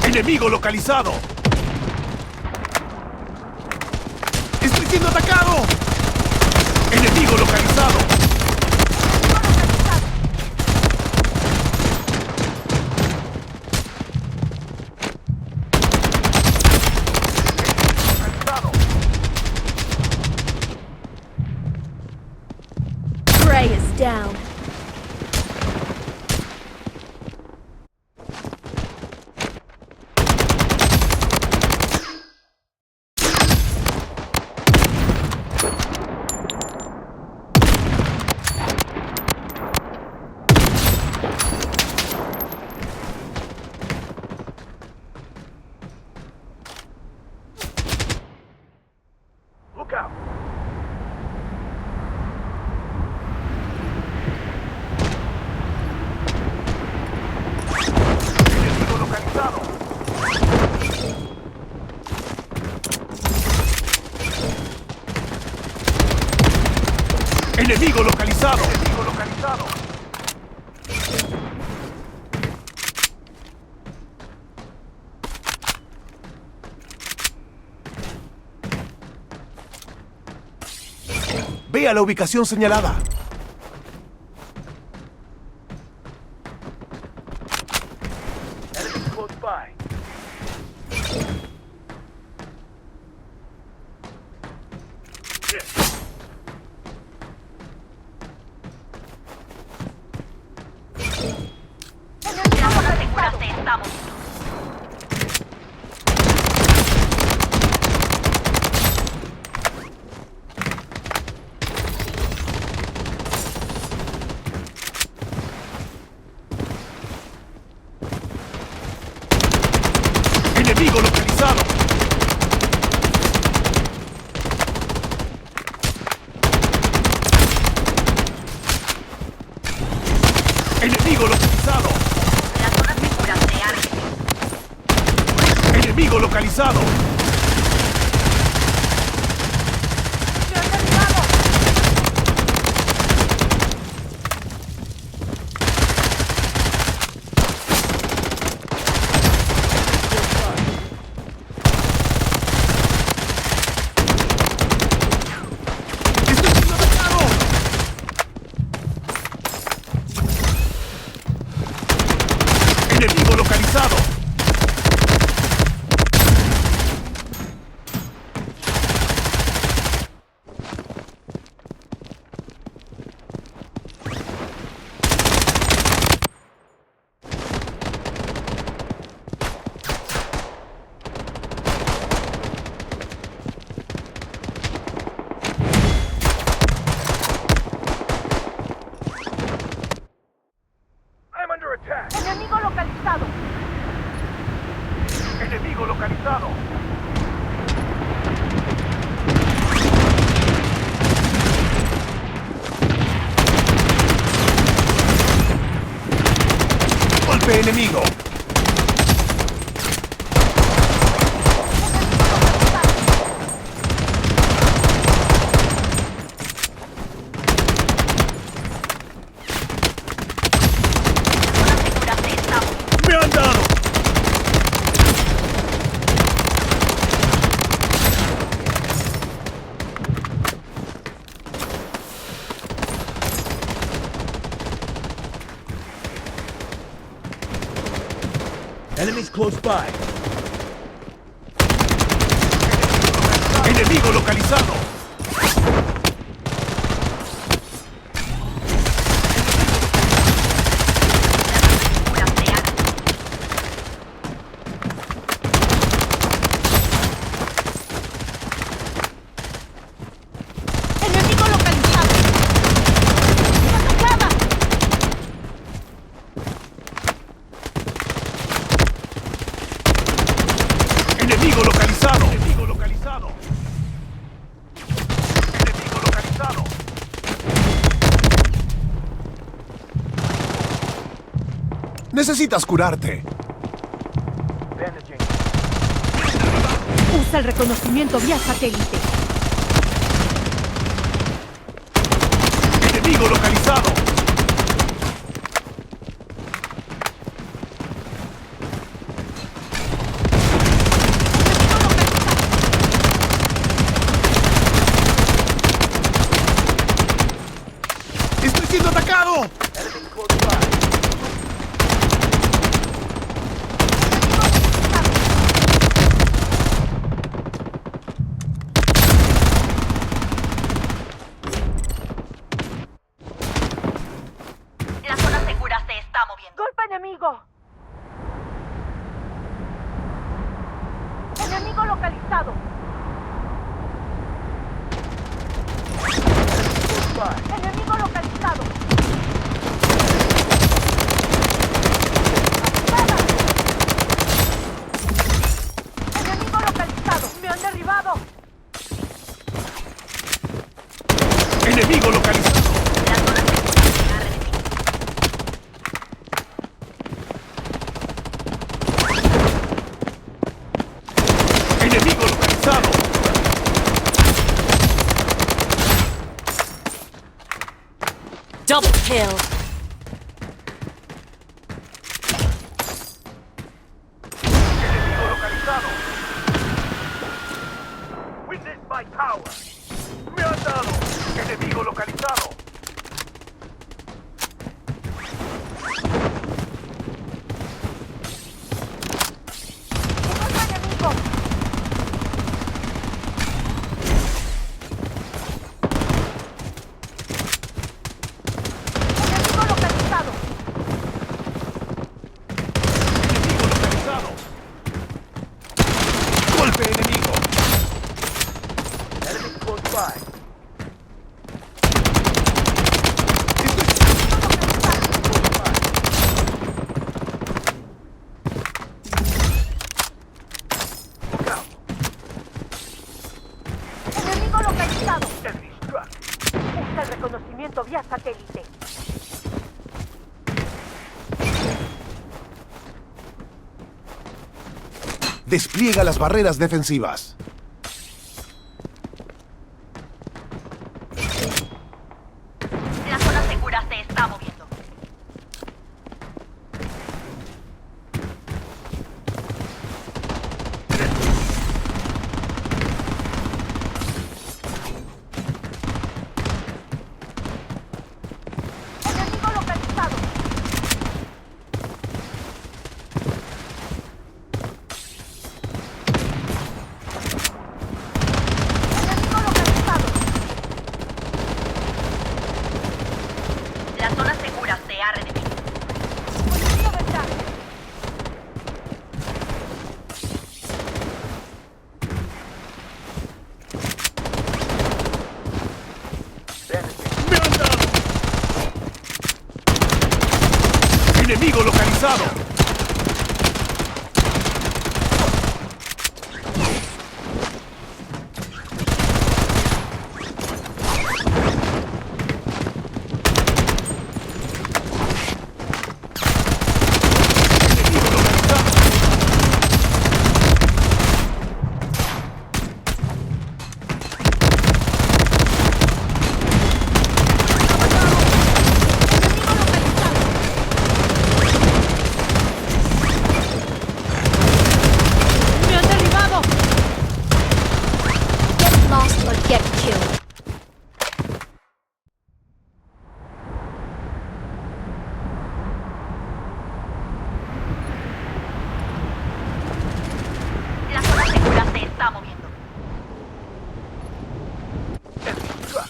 Enemigo localizado. Estoy siendo atacado. Enemigo localizado. Prey is down. Look out. Enemigo localizado. Enemigo localizado. Enemigo localizado. Ve a la ubicación señalada. Enemy close by. Asegúrate, estamos. Enemigo localizado. Enemigo localizado. La zona segura se arde. Enemigo localizado. Estoy siendo atacado. Enemigo localizado. I'm under attack. Enemigo localizado. Enemigo localizado. Golpe enemigo. Asegúrate, estamos. Me han dado. Enemies close by. Enemigo localizado. La zona segura se arde. Enemigo localizado. ¡Atacada! Enemigo localizado. Enemigo localizado. Enemigo localizado. Necesitas curarte. Usa el reconocimiento vía satélite. Enemigo localizado. siendo atacado! Enemy close by. La zona segura se está moviendo. ¡Golpe enemigo! ¡Enemigo localizado! Close by. ¡Enemigo localizado! ¡Enemigo localizado! ¡Me han derribado! ¡Enemigo localizado! La zona segura se ha redefinido. ¡Enemigo localizado! Double kill! ¡Enemigo localizado! Witness my power. ¡Me han dado! ¡Enemigo localizado! ¡Golpe enemigo! ¡Enemigo localizado! ¡Enemigo localizado! ¡Golpe enemigo! Enemy close by. ¡Enemigo localizado! Enemy struck. Usa el reconocimiento vía satélite. Despliega las barreras defensivas. La zona segura se está moviendo. ¡Enemigo localizado! ¡Enemigo localizado! La zona segura se ha redefinido. ¡Enemigo vendrá! ¡Me han dado! ¡Enemigo localizado! ¡Enemigo localizado! ¡Me han derribado! Get lost or get killed. La zona segura se está moviendo. Enemy struck.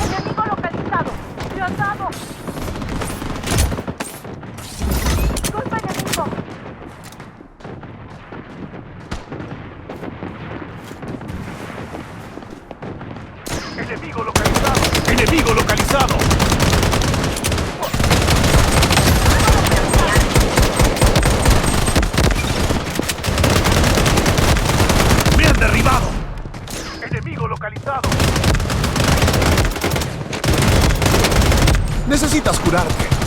¡Enemigo localizado! ¡Me han dado! ¡Golpe enemigo! ¡Enemigo localizado! ¡Enemigo localizado! ¡Me han derribado! ¡Enemigo localizado! Necesitas curarte.